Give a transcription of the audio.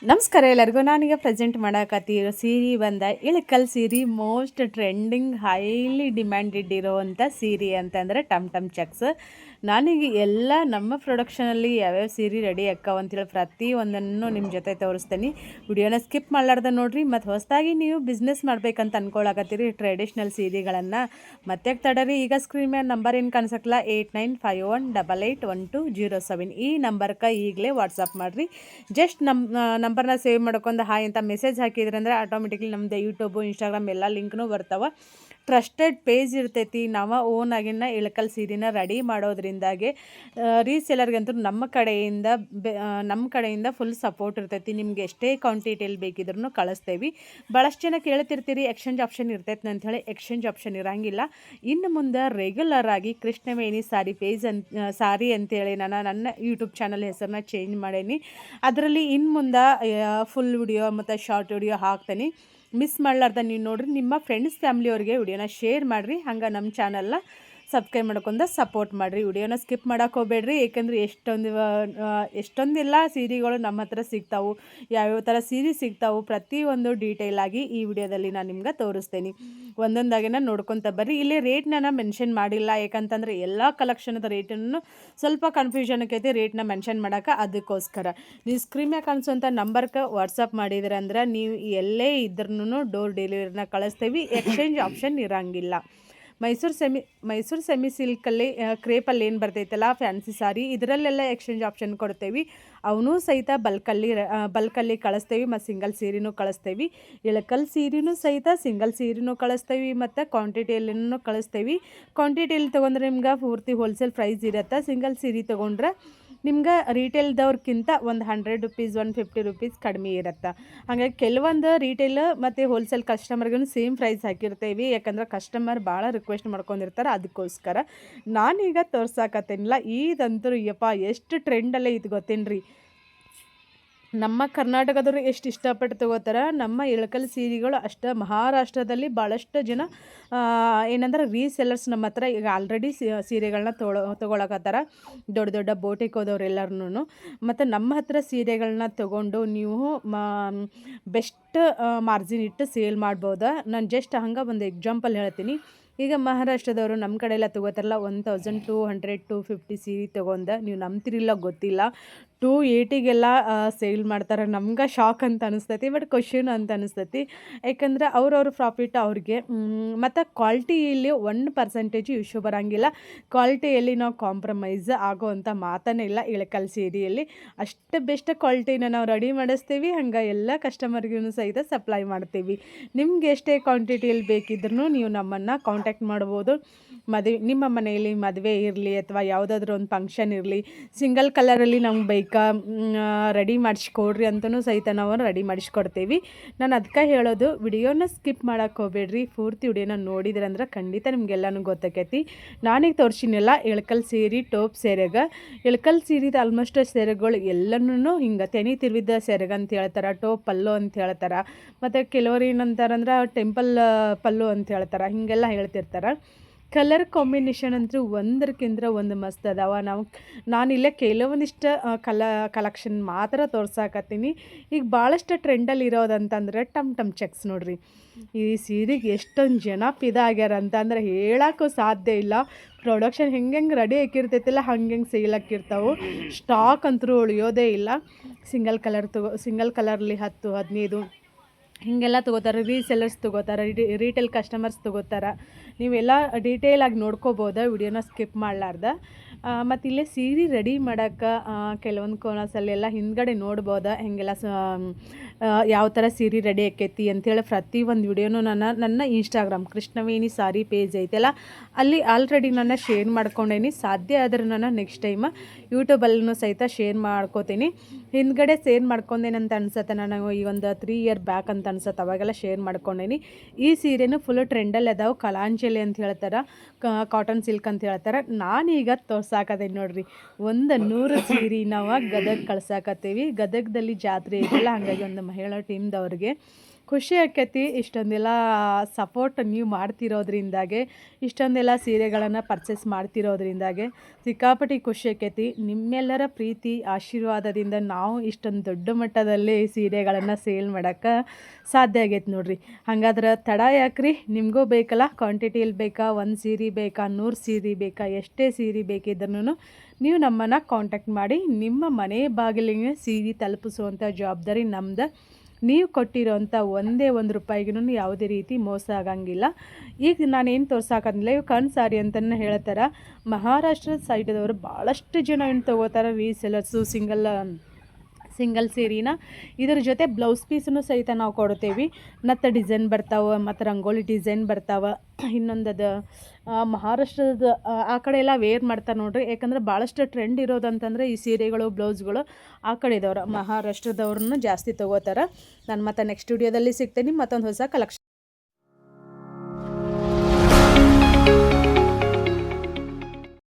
ನಮಸ್ಕಾರ ಎಲ್ಲರಿಗೂ. ನಾನೀಗ ಪ್ರೆಸೆಂಟ್ ಮಾಡಕತ್ತಿರೋ ಸೀರೆ ಬಂದ ಇಳಕಲ್ ಸೀರೆ. ಮೋಸ್ಟ್ ಟ್ರೆಂಡಿಂಗ್ ಹೈಲಿ ಡಿಮ್ಯಾಂಡೆಡ್ ಇರೋವಂಥ ಸೀರೆ ಅಂತಂದರೆ ಟಮ್ ಟಮ್ ಚೆಕ್ಸ್. ನಾನೀಗ ಎಲ್ಲ ನಮ್ಮ ಪ್ರೊಡಕ್ಷನಲ್ಲಿ ಯಾವ್ಯಾವ ಸೀರೆ ರೆಡಿ ಅಕ್ಕಾವ ಅಂತೇಳಿ ಪ್ರತಿಯೊಂದನ್ನು ನಿಮ್ಮ ಜೊತೆ ತೋರಿಸ್ತೀನಿ. ವಿಡಿಯೋನ ಸ್ಕಿಪ್ ಮಾಡಲಾರ್ದ ನೋಡಿರಿ. ಮತ್ತು ಹೊಸದಾಗಿ ನೀವು ಬಿಸ್ನೆಸ್ ಮಾಡ್ಬೇಕಂತ ಅನ್ಕೊಳಕತ್ತೀರಿ ಟ್ರೆಡಿಷ್ನಲ್ ಸೀರೆಗಳನ್ನು, ಮತ್ತೆ ತಡರಿ. ಈಗ ಸ್ಕ್ರೀನ್ ಮೇಲೆ ನಂಬರ್ ಏನು ಕಾಣಿಸಕ್ಕಲ್ಲ, 8951881207 ಈ ನಂಬರ್ಗೆ ಈಗಲೇ ವಾಟ್ಸಪ್ ಮಾಡಿರಿ. ಜಸ್ಟ್ ನಂಬರ್ನ ಸೇವ್ ಮಾಡ್ಕೊಂಡು ಹಾಯ್ ಅಂತ ಮೆಸೇಜ್ ಹಾಕಿದ್ರೆ ಅಂದರೆ ಆಟೋಮೆಟಿಕ್ಲಿ ನಮ್ಮದು ಯೂಟ್ಯೂಬು, ಇನ್ಸ್ಟಾಗ್ರಾಮ್ ಎಲ್ಲ ಲಿಂಕ್ನೂ ಬರ್ತಾವೆ. ಟ್ರಸ್ಟೆಡ್ ಪೇಜ್ ಇರ್ತೈತಿ. ನಾವು ಓನಾಗಿನ ಇಳಕಲ್ ಸೀರೆನ ರೆಡಿ ಮಾಡೋದ್ರಿಂದಾಗೆ ರೀಸೇಲರ್ಗಂತೂ ನಮ್ಮ ಕಡೆಯಿಂದ ಫುಲ್ ಸಪೋರ್ಟ್ ಇರ್ತೈತಿ. ನಿಮ್ಗೆ ಎಷ್ಟೇ ಕ್ವಾಂಟಿಟಿಯಲ್ಲಿ ಬೇಕಿದ್ರೂ ಕಳಿಸ್ತೇವೆ. ಭಾಳಷ್ಟು ಜನ ಕೇಳ್ತಿರ್ತೀರಿ ಎಕ್ಸ್ಚೇಂಜ್ ಆಪ್ಷನ್ ಇರ್ತೈತೆ ಅಂಥೇಳಿ. ಎಕ್ಸ್ಚೇಂಜ್ ಆಪ್ಷನ್ ಇರೋಂಗಿಲ್ಲ. ಇನ್ನು ಮುಂದೆ ರೆಗ್ಯುಲರ್ ಆಗಿ ಕೃಷ್ಣವೇಣಿ ಸಾರಿ ಅಂತೇಳಿ ನಾನು ನನ್ನ ಯೂಟ್ಯೂಬ್ ಚಾನಲ್ ಹೆಸರನ್ನ ಚೇಂಜ್ ಮಾಡೇನಿ. ಅದರಲ್ಲಿ ಇನ್ನು ಮುಂದೆ ಫುಲ್ ವಿಡಿಯೋ ಮತ್ತು ಶಾರ್ಟ್ ವಿಡಿಯೋ ಹಾಕ್ತೀನಿ. ಮಿಸ್ ಮಾಡಲಾರ್ದ ನೀವು ನೋಡಿರಿ. ನಿಮ್ಮ ಫ್ರೆಂಡ್ಸ್ ಫ್ಯಾಮ್ಲಿಯವ್ರಿಗೆ ವಿಡಿಯೋನ ಶೇರ್ ಮಾಡಿರಿ. ಹಂಗೆ ನಮ್ಮ ಚಾನಲ್ನ ಸಬ್ಸ್ಕ್ರೈಬ್ ಮಾಡ್ಕೊಂಡು ಸಪೋರ್ಟ್ ಮಾಡಿರಿ. ವಿಡಿಯೋನ ಸ್ಕಿಪ್ ಮಾಡೋಕೆ ಹೋಗಬೇಡ್ರಿ. ಏಕೆಂದರೆ ಎಷ್ಟೊಂದಿಲ್ಲ ಸೀರೆಗಳು ನಮ್ಮ ಹತ್ರ ಸಿಗ್ತಾವೆ. ಯಾವ್ಯಾವ ಥರ ಸೀರೆ ಸಿಗ್ತಾವೆ ಪ್ರತಿಯೊಂದು ಡೀಟೇಲಾಗಿ ಈ ವಿಡಿಯೋದಲ್ಲಿ ನಾನು ನಿಮ್ಗೆ ತೋರಿಸ್ತೀನಿ. ಒಂದೊಂದಾಗಿನ ನೋಡ್ಕೊತ ಬರ್ರಿ. ಇಲ್ಲಿ ರೇಟ್ನ ಮೆನ್ಷನ್ ಮಾಡಿಲ್ಲ, ಯಾಕಂತಂದರೆ ಎಲ್ಲ ಕಲೆಕ್ಷನದ ರೇಟನ್ನು ಸ್ವಲ್ಪ ಕನ್ಫ್ಯೂಷನ್ ಆಕೈತಿ ರೇಟ್ನ ಮೆನ್ಷನ್ ಮಾಡೋಕೆ. ಅದಕ್ಕೋಸ್ಕರ ನೀವು ಸ್ಕ್ರೀನ್ ಮೇಲೆ ಕಾಣಿಸುವಂಥ ನಂಬರ್ಗೆ ವಾಟ್ಸಪ್ ಮಾಡಿದ್ರೆ ಅಂದ್ರೆ ನೀವು ಎಲ್ಲೇ ಇದ್ರೂ ಡೋರ್ ಡೆಲಿವರಿನ ಕಳಿಸ್ತೀವಿ. ಎಕ್ಸ್ಚೇಂಜ್ ಆಪ್ಷನ್ ಇರೋಂಗಿಲ್ಲ. ಮೈಸೂರು ಸೆಮಿ ಸಿಲ್ಕಲ್ಲಿ ಕ್ರೇಪಲ್ಲಿ ಏನು ಬರ್ತೈತಲ್ಲ ಫ್ಯಾನ್ಸಿ ಸಾರಿ, ಇದರಲ್ಲೆಲ್ಲ ಎಕ್ಸ್ಚೇಂಜ್ ಆಪ್ಷನ್ ಕೊಡ್ತೇವೆ. ಅವನು ಸಹಿತ ಬಲ್ಕಲ್ಲಿ ಕಳಿಸ್ತೇವೆ. ಮತ್ತು ಸಿಂಗಲ್ ಸೀರೆನೂ ಕಳಿಸ್ತೇವೆ. ಇಳಕಲ್ ಸೀರೆನೂ ಸಹಿತ ಸಿಂಗಲ್ ಸೀರೆನೂ ಕಳಿಸ್ತೇವೆ ಮತ್ತು ಕ್ವಾಂಟಿಟಿಯಲ್ಲಿನೂ ಕಳಿಸ್ತೇವೆ. ಕ್ವಾಂಟಿಟಿಯಲ್ಲಿ ತೊಗೊಂಡ್ರೆ ನಿಮ್ಗೆ ಪೂರ್ತಿ ಹೋಲ್ಸೇಲ್ ಪ್ರೈಸ್ ಇರುತ್ತೆ. ಸಿಂಗಲ್ ಸೀರೆ ತೊಗೊಂಡ್ರೆ ನಿಮ್ಗೆ ರೀಟೇಲ್ದವ್ರಿಗಿಂತ ಒಂದು 100 ರುಪೀಸ್ 150 ರುಪೀಸ್ ಕಡಿಮೆ ಇರುತ್ತೆ. ಹಾಗಾಗಿ ಕೆಲವೊಂದು ರೀಟೇಲ್ ಮತ್ತು ಹೋಲ್ಸೇಲ್ ಕಸ್ಟಮರ್ಗೂ ಸೇಮ್ ಪ್ರೈಸ್ ಹಾಕಿರ್ತೇವೆ. ಯಾಕಂದ್ರೆ ಕಸ್ಟಮರ್ ಭಾಳ ರಿಕ್ವೆಸ್ಟ್ ಮಾಡ್ಕೊಂಡಿರ್ತಾರೆ. ಅದಕ್ಕೋಸ್ಕರ ನಾನೀಗ ತೋರ್ಸಾಕತ್ತೇನಿಲ್ಲ. ಇದಂತೂ ಯಪ್ಪ ಎಷ್ಟು ಟ್ರೆಂಡಲ್ಲೇ ಇದು ಗೊತ್ತೇನ್ರಿ. ನಮ್ಮ ಕರ್ನಾಟಕದವರು ಎಷ್ಟು ಇಷ್ಟಪಟ್ಟು ತೊಗೋತಾರೆ ನಮ್ಮ ಇಳಕಲ್ ಸೀರೆಗಳು. ಅಷ್ಟು ಮಹಾರಾಷ್ಟ್ರದಲ್ಲಿ ಭಾಳಷ್ಟು ಜನ ಏನಂದ್ರೆ ರೀಸೆಲ್ಲರ್ಸ್ ನಮ್ಮ ಹತ್ರ ಈಗ ಆಲ್ರೆಡಿ ಸೀರೆಗಳನ್ನ ತೊಗೊಳಕತ್ತಾರ. ದೊಡ್ಡ ದೊಡ್ಡ ಬೋಟಿಗೆ ಹೋದವ್ರೆಲ್ಲರೂ. ಮತ್ತು ನಮ್ಮ ಹತ್ರ ಸೀರೆಗಳನ್ನ ತೊಗೊಂಡು ನೀವು ಬೆಸ್ಟ್ ಮಾರ್ಜಿನ್ ಇಟ್ಟು ಸೇಲ್ ಮಾಡ್ಬೋದು. ನಾನು ಜಸ್ಟ್ ಹಂಗೆ ಒಂದು ಎಕ್ಸಾಂಪಲ್ ಹೇಳ್ತೀನಿ. ಈಗ ಮಹಾರಾಷ್ಟ್ರದವರು ನಮ್ಮ ಕಡೆ ಎಲ್ಲ ತೊಗೋತಾರಲ್ಲ 1200 250 ಸೀರೆ ತೊಗೊಂಡು ನೀವು ನಂಬ್ತಿರಿಲ್ಲ ಗೊತ್ತಿಲ್ಲ 280ಗೆಲ್ಲ ಸೇಲ್ ಮಾಡ್ತಾರೆ. ನಮ್ಗೆ ಶಾಕ್ ಅಂತ ಅನಿಸ್ತೈತಿ, ಬಟ್ ಕ್ವಶನ್ ಅಂತ ಅನಿಸ್ತೈತಿ. ಯಾಕಂದ್ರೆ ಅವ್ರವ್ರ ಪ್ರಾಫಿಟ್ ಅವ್ರಿಗೆ. ಮತ್ತು ಕ್ವಾಲಿಟಿಯಲ್ಲಿ 1% ಇಶ್ಯೂ ಬರೋಂಗಿಲ್ಲ. ಕ್ವಾಲಿಟಿಯಲ್ಲಿ ನಾವು ಕಾಂಪ್ರಮೈಸ್ ಆಗೋವಂಥ ಮಾತನೇ ಇಲ್ಲ. ಇಳಕಲ್ ಸೀರೆಯಲ್ಲಿ ಅಷ್ಟು ಬೆಸ್ಟ್ ಕ್ವಾಲಿಟಿನ ನಾವು ರೆಡಿ ಮಾಡಿಸ್ತೀವಿ. ಹಂಗೆ ಎಲ್ಲ ಕಸ್ಟಮರ್ಗೂ ಸಹಿತ ಸಪ್ಲೈ ಮಾಡ್ತೀವಿ. ನಿಮ್ಗೆ ಎಷ್ಟೇ ಕ್ವಾಂಟಿಟಿಯಲ್ಲಿ ಬೇಕಿದ್ರೂ ನೀವು ನಮ್ಮನ್ನು ಕಾಂಟ್ಯಾಕ್ಟ್ ಮಾಡ್ಬೋದು. ನಿಮ್ಮ ಮನೆಯಲ್ಲಿ ಮದುವೆ ಇರಲಿ ಅಥವಾ ಯಾವುದಾದ್ರೂ ಒಂದು ಫಂಕ್ಷನ್ ಇರಲಿ, ಸಿಂಗಲ್ ಕಲರಲ್ಲಿ ನಮ್ಗೆ ಬೇಕಾ ರೆಡಿ ಮಾಡಿಸ್ಕೊಡ್ರಿ ಅಂತಲೂ ಸಹಿತ ನಾವು ರೆಡಿ ಮಾಡಿಸ್ಕೊಡ್ತೀವಿ. ನಾನು ಅದಕ್ಕೆ ಹೇಳೋದು, ವಿಡಿಯೋನ ಸ್ಕಿಪ್ ಮಾಡೋಕ್ಕೆ ಹೋಗಬೇಡ್ರಿ. ಪೂರ್ತಿ ವಿಡಿಯೋನ ನೋಡಿದ್ರೆ ಅಂದ್ರೆ ಖಂಡಿತ ನಿಮಗೆಲ್ಲನೂ ಗೊತ್ತಾಕೈತಿ. ನಾನೀಗ ತೋರಿಸಿನಲ್ಲ ಇಳಕಲ್ ಸೀರೆ ಟೋಪ್ ಸೆರಗ. ಇಳಕಲ್ ಸೀರೆದು ಆಲ್ಮೋಸ್ಟ್ ಸೆರಗಳು ಎಲ್ಲನೂ ಹಿಂಗೆ ತೆನಿ ತಿರುವಿದ ಸೆರಗ ಅಂತ ಹೇಳ್ತಾರೆ, ಟೋಪ್ ಪಲ್ಲು ಅಂತ ಹೇಳ್ತಾರೆ. ಮತ್ತು ಕೆಲವರು ಏನಂತಾರಂದ್ರೆ ಟೆಂಪಲ್ ಪಲ್ಲು ಅಂತ ಹೇಳ್ತಾರೆ. ಹೀಗೆಲ್ಲ ಹೇಳ್ತಿರ್ತಾರೆ. ಕಲರ್ ಕಾಂಬಿನೇಷನ್ ಅಂತೂ ಒಂದಕ್ಕಿಂತ ಒಂದು ಮಸ್ತ್ ಅದಾವ. ನಾನಿಲ್ಲೇ ಕೆಲವೊಂದಿಷ್ಟು ಕಲೆಕ್ಷನ್ ಮಾತ್ರ ತೋರ್ಸಾಕತ್ತೀನಿ. ಈಗ ಭಾಳಷ್ಟು ಟ್ರೆಂಡಲ್ಲಿ ಇರೋದಂತಂದ್ರೆ ಟಮ್ ಟಮ್ ಚೆಕ್ಸ್ ನೋಡ್ರಿ. ಈ ಸೀರೆಗೆ ಎಷ್ಟೊಂದು ಜನ ಆಗ್ಯಾರ ಅಂತಂದ್ರೆ ಹೇಳೋಕ್ಕೂ ಸಾಧ್ಯ ಇಲ್ಲ. ಪ್ರೊಡಕ್ಷನ್ ಹೆಂಗೆ ರೆಡಿ ಹಾಕಿರ್ತೈತಿಲ್ಲ ಹಂಗೆ ಸೇಲ್ ಹಾಕಿರ್ತಾವೆ. ಸ್ಟಾಕ್ ಅಂತೂ ಉಳಿಯೋದೇ ಇಲ್ಲ. ಸಿಂಗಲ್ ಕಲರ್ಲಿ 10 15 ಹೀಗೆಲ್ಲ ತೊಗೋತಾರೆ. ರೀಸೆಲ್ಲರ್ಸ್ ತೊಗೋತಾರೆ, ರೀಟೇಲ್ ಕಸ್ಟಮರ್ಸ್ ತೊಗೋತಾರೆ. ನೀವೆಲ್ಲ ಡೀಟೇಲಾಗಿ ನೋಡ್ಕೋಬೋದು ವಿಡಿಯೋನ ಸ್ಕಿಪ್ ಮಾಡಲಾರ್ದ. ಮತ್ತು ಇಲ್ಲೇ ಸೀರೆ ರೆಡಿ ಮಾಡೋಕ್ಕೆ ಕೆಲವೊಂದು ಕೋನಸಲ್ಲೆಲ್ಲ ಹಿಂದ್ಗಡೆ ನೋಡ್ಬೋದು ಹೆಂಗೆಲ್ಲ ಯಾವ ಥರ ಸೀರೆ ರೆಡಿ ಆಕೈತಿ ಅಂಥೇಳಿ. ಪ್ರತಿಯೊಂದು ವಿಡಿಯೋನೂ ನನ್ನ ಇನ್ಸ್ಟಾಗ್ರಾಮ್ ಕೃಷ್ಣವೇಣಿ ಸಾರಿ ಪೇಜ್ ಐತೆಲ್ಲ ಅಲ್ಲಿ ಆಲ್ರೆಡಿ ನಾನು ಶೇರ್ ಮಾಡ್ಕೊಂಡೇನಿ. ಸಾಧ್ಯ ಆದರೆ ನಾನು ನೆಕ್ಸ್ಟ್ ಟೈಮ್ ಯೂಟ್ಯೂಬಲ್ಲೂ ಸಹಿತ ಶೇರ್ ಮಾಡ್ಕೋತೀನಿ. ಹಿಂದ್ಗಡೆ ಶೇರ್ ಮಾಡ್ಕೊಂಡೇನಂತ ಅನ್ಸುತ್ತೆ. ನಾನು ಈ ಒಂದು 3 ಇಯರ್ ಬ್ಯಾಕ್ ಅಂತ ಅನ್ಸುತ್ತೆ, ಅವಾಗೆಲ್ಲ ಶೇರ್ ಮಾಡ್ಕೊಂಡೇನಿ. ಈ ಸೀರೆನೂ ಫುಲ್ ಟ್ರೆಂಡಲ್ಲಿ ಅದಾವೆ. ಕಲಾಂಚಲಿ ಅಂತ ಹೇಳ್ತಾರೆ, ಕಾಟನ್ ಸಿಲ್ಕ್ ಅಂತ ಹೇಳ್ತಾರೆ. ನಾನೀಗ ತೋರ್ಸಾಕತ್ತೇನೆ ನೋಡ್ರಿ. 100 ಸೀರೆ ನಾವು ಗದಗ ಕಳ್ಸಾಕತ್ತೀವಿ. ಗದಗದಲ್ಲಿ ಜಾತ್ರೆ ಇದೆಲ್ಲ, ಹಾಗಾಗಿ ಒಂದು ಮಹಿಳಾ ಟೀಮ್ದವ್ರಿಗೆ ಖುಷಿ ಆಕೈತಿ ಇಷ್ಟೊಂದೆಲ್ಲ ಸಪೋರ್ಟ್ ನೀವು ಮಾಡ್ತಿರೋದ್ರಿಂದಾಗೆ, ಇಷ್ಟೊಂದೆಲ್ಲ ಸೀರೆಗಳನ್ನು ಪರ್ಚೇಸ್ ಮಾಡ್ತಿರೋದ್ರಿಂದಾಗೆ ಸಿಕ್ಕಾಪಟ್ಟೆ ಖುಷಿ ಆಕೈತಿ. ನಿಮ್ಮೆಲ್ಲರ ಪ್ರೀತಿ ಆಶೀರ್ವಾದದಿಂದ ನಾವು ಇಷ್ಟೊಂದು ದೊಡ್ಡ ಮಟ್ಟದಲ್ಲಿ ಸೀರೆಗಳನ್ನು ಸೇಲ್ ಮಾಡೋಕ್ಕೆ ಸಾಧ್ಯ ಆಗೈತೆ ನೋಡ್ರಿ. ಹಂಗಾದ್ರೆ ತಡ ಯಾಕ್ರಿ, ನಿಮಗೂ ಬೇಕಲ್ಲ, ಕ್ವಾಂಟಿಟಿಯಲ್ಲಿ ಬೇಕಾ, 1 ಸೀರೆ ಬೇಕಾ, 100 ಸೀರೆ ಬೇಕಾ, ಎಷ್ಟೇ ಸೀರೆ ಬೇಕಿದ್ರೂ ನೀವು ನಮ್ಮನ್ನು ಕಾಂಟ್ಯಾಕ್ಟ್ ಮಾಡಿ ನಿಮ್ಮ ಮನೆ ಬಾಗಿಲಿಗೆ ಸೀರೆ ತಲುಪಿಸುವಂಥ ಜವಾಬ್ದಾರಿ ನಮ್ದು. ನೀವು ಕೊಟ್ಟಿರೋಂಥ ಒಂದೇ ₹1 ಯಾವುದೇ ರೀತಿ ಮೋಸ ಆಗಂಗಿಲ್ಲ. ಈಗ ನಾನೇನು ತೋರ್ಸಾಕಂದಿಲ್ಲ, ಇವು ಕಣ್ ಸಾರಿ ಅಂತಲೇ ಹೇಳ್ತಾರೆ. ಮಹಾರಾಷ್ಟ್ರದ ಸೈಡದವರು ಭಾಳಷ್ಟು ಜನ ಏನು ತೊಗೋತಾರೆ, ರೀಸೆಲರ್ಸು, ಸಿಂಗಲ್ ಸೀರೆನ ಇದ್ರ ಜೊತೆ ಬ್ಲೌಸ್ ಪೀಸನ್ನು ಸಹಿತ ನಾವು ಕೊಡ್ತೇವೆ. ಮತ್ತು ಡಿಸೈನ್ ಬರ್ತಾವೆ, ಮತ್ತು ರಂಗೋಲಿ ಡಿಸೈನ್ ಬರ್ತಾವೆ. ಇನ್ನೊಂದದು ಮಹಾರಾಷ್ಟ್ರದ ಆ ಕಡೆ ಎಲ್ಲ ವೇರ್ ಮಾಡ್ತಾರೆ ನೋಡ್ರಿ. ಯಾಕಂದ್ರೆ ಭಾಳಷ್ಟು ಟ್ರೆಂಡ್ ಇರೋದಂತಂದರೆ ಈ ಸೀರೆಗಳು, ಬ್ಲೌಸ್ಗಳು ಆ ಕಡೆದವ್ರು ಮಹಾರಾಷ್ಟ್ರದವ್ರನ್ನ ಜಾಸ್ತಿ ತೊಗೋತಾರೆ. ನಾನು ಮತ್ತೆ ನೆಕ್ಸ್ಟ್ ವಿಡಿಯೋದಲ್ಲಿ ಸಿಗ್ತೀನಿ ಮತ್ತೊಂದು ಹೊಸ ಕಲೆಕ್ಷನ್